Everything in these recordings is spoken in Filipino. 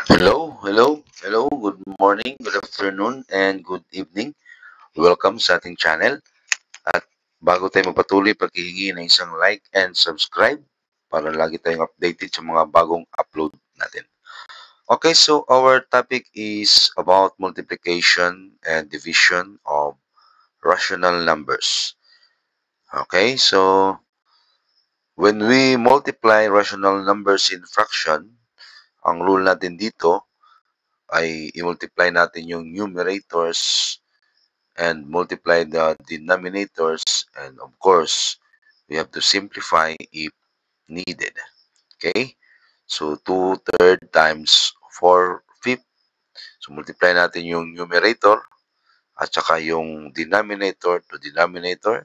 Hello. Good morning, good afternoon, and good evening. Welcome sa ating channel. At bago tayo magpatuloy, paghihingi ng isang like and subscribe para lagi tayong updated sa mga bagong upload natin. Okay, so our topic is about multiplication and division of rational numbers. Okay, so when we multiply rational numbers in fraction, ang rule natin dito ay i-multiply natin yung numerators and multiply the denominators, and of course we have to simplify if needed. Okay, so 2/3 times 4/5, so multiply natin yung numerator at saka yung denominator to denominator.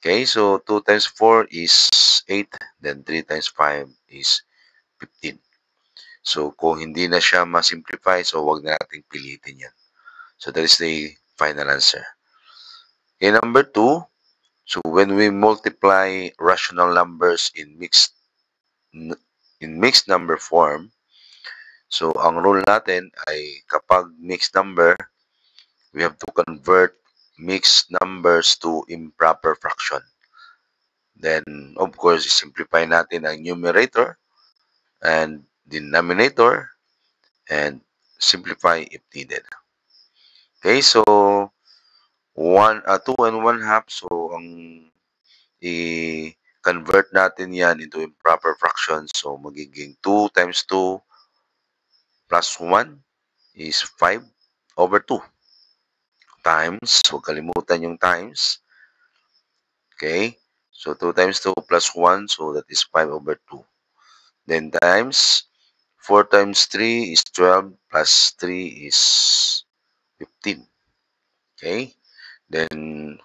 Okay, so 2 times 4 is 8, then 3 times 5 is 15. So kung hindi na siya ma-simplify, so wag na nating pilitin yan. So that is the final answer. Okay, number 2. So when we multiply rational numbers in mixed number form, so ang rule natin ay kapag mixed number, we have to convert mixed numbers to improper fraction. Then of course, simplify natin ang numerator and denominator and simplify if needed. Okay, so 2 and 1/2, so ang i-convert natin yan into improper fractions. So, magiging 2 times 2 plus 1 is 5/2. Times, huwag kalimutan yung times. Okay? So, 2 times 2 plus 1, so that is 5/2. Then times, 4 times 3 is 12 plus 3 is 15. Okay? Then,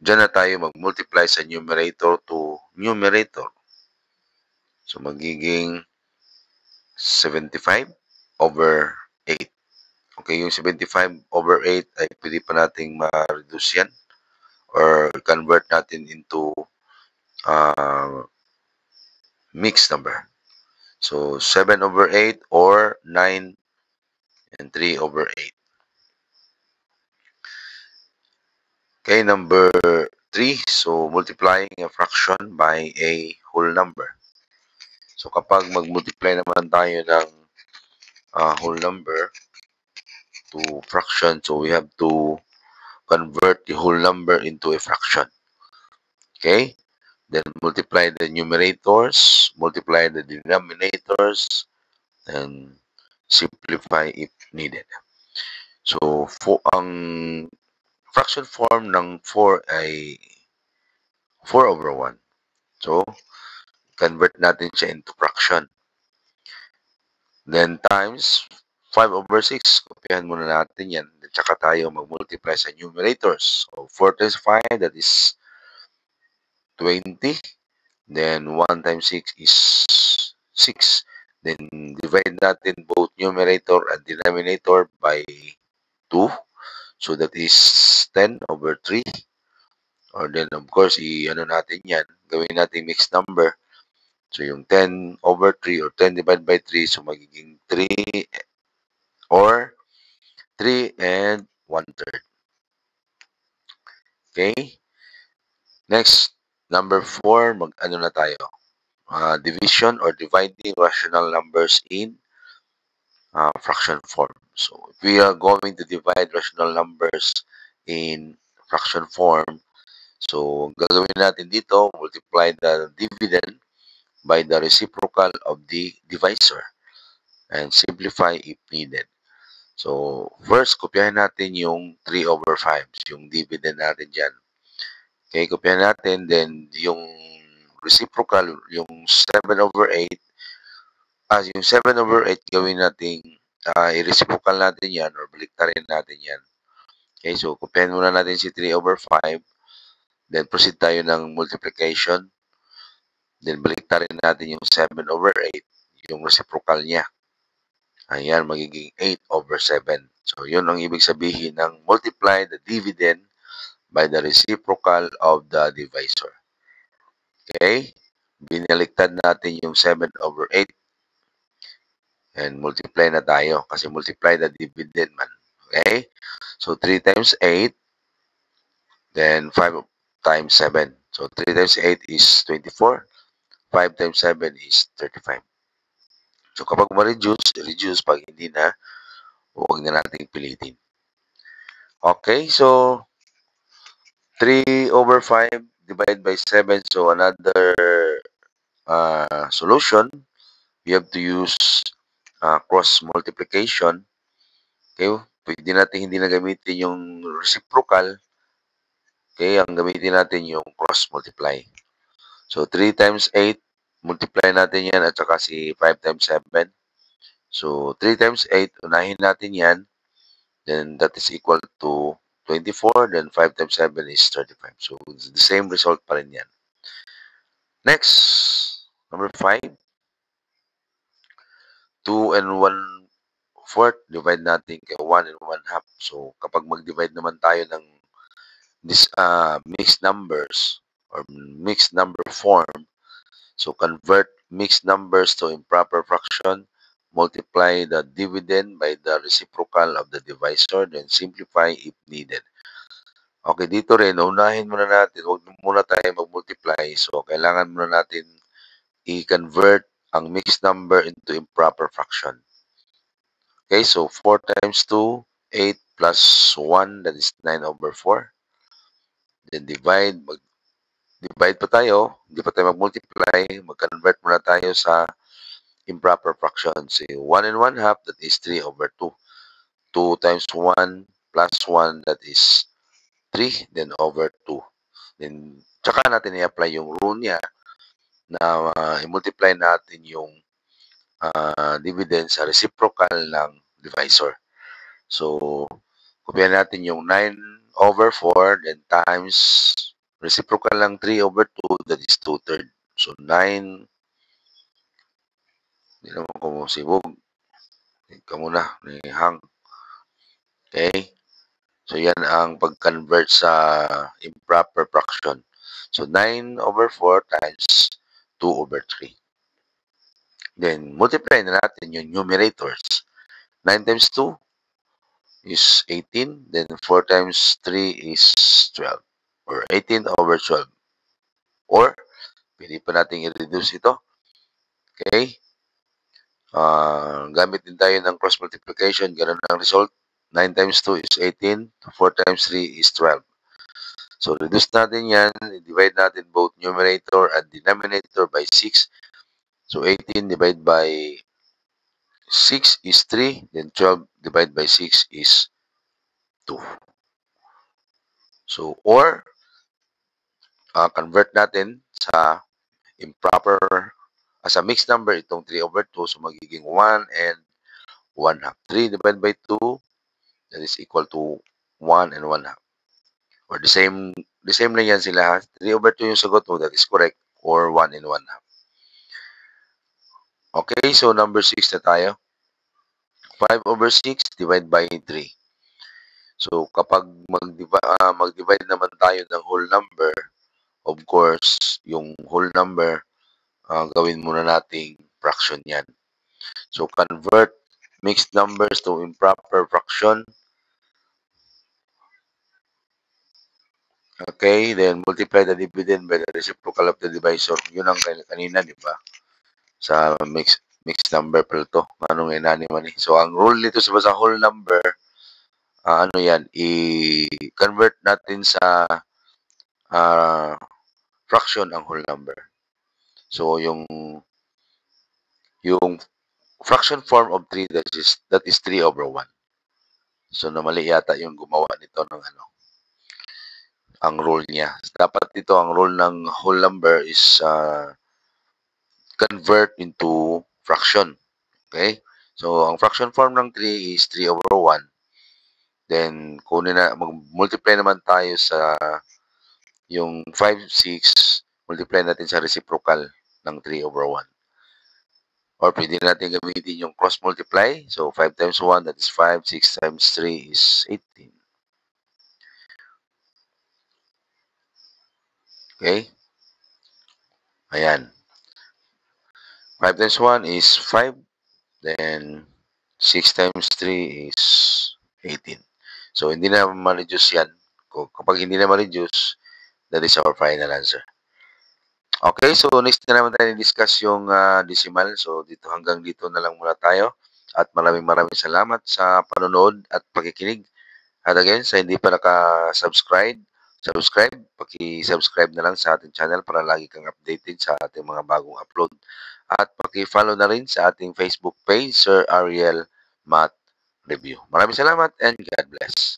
dyan na tayo mag-multiply sa numerator to numerator. So, magiging 75/8. Okay, yung 75/8 ay pwede pa nating ma-reduce yan or convert natin into mixed number. So, 7/8 or 9 and 3/8. Okay, number 3. So, multiplying a fraction by a whole number. So, kapag mag-multiply naman tayo ng whole number to fraction, so we have to convert the whole number into a fraction. Okay? Then multiply the numerators, multiply the denominators, and simplify if needed. So, ang fraction form ng 4 ay 4/1. So, convert natin siya into fraction. Then times 5/6, kopyahan muna natin yan. At saka tayo mag-multiply sa numerators. So, 4 times 5, that is 20. Then 1 times 6 is 6. Then divide natin both numerator and denominator by 2. So that is 10/3. Or then of course, i-ano natin yan. Gawin natin mixed number. So yung 10/3 or 10 divided by 3. So magiging 3 or 3 and 1/3. Okay? Next, number 4, mag-ano na tayo. Division or dividing rational numbers in fraction form. So, if we are going to divide rational numbers in fraction form, so gagawin natin dito, multiply the dividend by the reciprocal of the divisor and simplify if needed. So, first, kopyahin natin yung 3/5, yung dividend natin dyan. Okay, kopyahin natin, then yung reciprocal, yung 7/8, yung 7/8 gawin natin, i-reciprocal natin yan or baliktarin natin yan. Okay, so kopyahin muna natin si 3/5, then proceed tayo ng multiplication, then baliktarin natin yung 7/8, yung reciprocal niya. Ayan, magiging 8/7. So, yun ang ibig sabihin ng multiply the dividend by the reciprocal of the divisor. Okay? Binaliktad natin yung 7/8. And multiply na tayo kasi multiply the dividend man. Okay? So 3 times 8, then 5 times 7. So 3 times 8 is 24. 5 times 7 is 35. So kapag ma-reduce, reduce. Pag hindi na, huwag na nating pilitin. Okay, so 3 over 5 divided by 7. So another solution, we have to use cross multiplication. Okay, pwede natin hindi na gamitin yung reciprocal. Okay, ang gamitin natin yung cross multiply. So 3 times 8, multiply natin yan at saka si 5 times 7. So 3 times 8, unahin natin yan. Then that is equal to 24. Then 5 times 7 is 35. So the same result pa rin yan. Next, number 5. 2 and 1/4, divide natin kay 1 and 1/2. So, kapag mag-divide naman tayo ng this mixed numbers or mixed number form, so convert mixed numbers to improper fraction, multiply the dividend by the reciprocal of the divisor, then simplify if needed. Okay, dito rin, unahin muna natin, huwag muna tayo mag-multiply. So, kailangan muna natin i-convert ang mixed number into improper fraction. Okay, so 4 times 2, 8 plus 1, that is 9 over 4. Then divide, mag-divide pa tayo, hindi pa tayo mag-multiply, mag-convert muna tayo sa improper fraction. So 1 and 1/2, that is 3 over 2. 2 times 1 plus 1, that is 3, then over 2. Then, tsaka natin i-apply yung rule niya na i-multiply natin yung dividend sa reciprocal ng divisor. So, kopyahin natin yung 9 over 4, then times reciprocal ng 3 over 2, that is 2/3. So, 9, hindi naman ko sibog. Ika muna, ni hang. Okay? So, yan ang pag-convert sa improper fraction. So, 9 over 4 times 2 over 3. Then, multiply na natin yung numerators. 9 times 2 is 18. Then, 4 times 3 is 12. Or 18 over 12. Or, pwede pa natin i-reduce ito. Okay? Gamit din tayo ng cross multiplication. Ganun ang result. 9 times 2 is 18. 4 times 3 is 12. So, reduce natin yan. Divide natin both numerator and denominator by 6. So, 18 divided by 6 is 3. Then, 12 divided by 6 is 2. So, or, convert natin sa improper as a mixed number itong 3 over 2. So, magiging 1 and 1/2. 3 divided by 2, that is equal to 1 and 1/2. Or the same lang yan sila. 3 over 2 yung sagot mo, that is correct. Or 1 and 1/2. Okay, so number 6 na tayo. 5 over 6 divided by 3. So, kapag mag-divide naman tayo ng whole number, of course, yung whole number, gawin muna nating fraction yan. So, convert mixed numbers to improper fraction. Okay, then multiply the dividend by the reciprocal of the divisor. Yun ang kanina, di ba? Sa mixed number pala to. Anong inani man eh. So, ang rule nito sa whole number, ano yan, i-convert natin sa fraction ang whole number. So, yung fraction form of 3, that is 3 over 1. So, namali yata yung gumawa nito ng ang rule niya. Dapat ito, ang rule ng whole number is convert into fraction. Okay? So, ang fraction form ng 3 is 3 over 1. Then, mag-multiply naman tayo sa yung 5, 6, multiply natin sa reciprocal ng 3 over 1. Or pwede natin gamitin yung cross multiply. So, 5 times 1, that is 5. 6 times 3 is 18. Okay? Ayan. 5 times 1 is 5. Then, 6 times 3 is 18. So, hindi na ma-reduce yan. Kapag hindi na ma-reduce, that is our final answer. Okay, so next na naman tayo discuss yung decimal. So, hanggang dito na lang muna tayo. At maraming salamat sa panonood at pakikinig. At again, sa hindi pa subscribe, paki-subscribe na lang sa ating channel para lagi kang updated sa ating mga bagong upload. At paki-follow na rin sa ating Facebook page, Sir Ariel Math Review. Maraming salamat and God bless.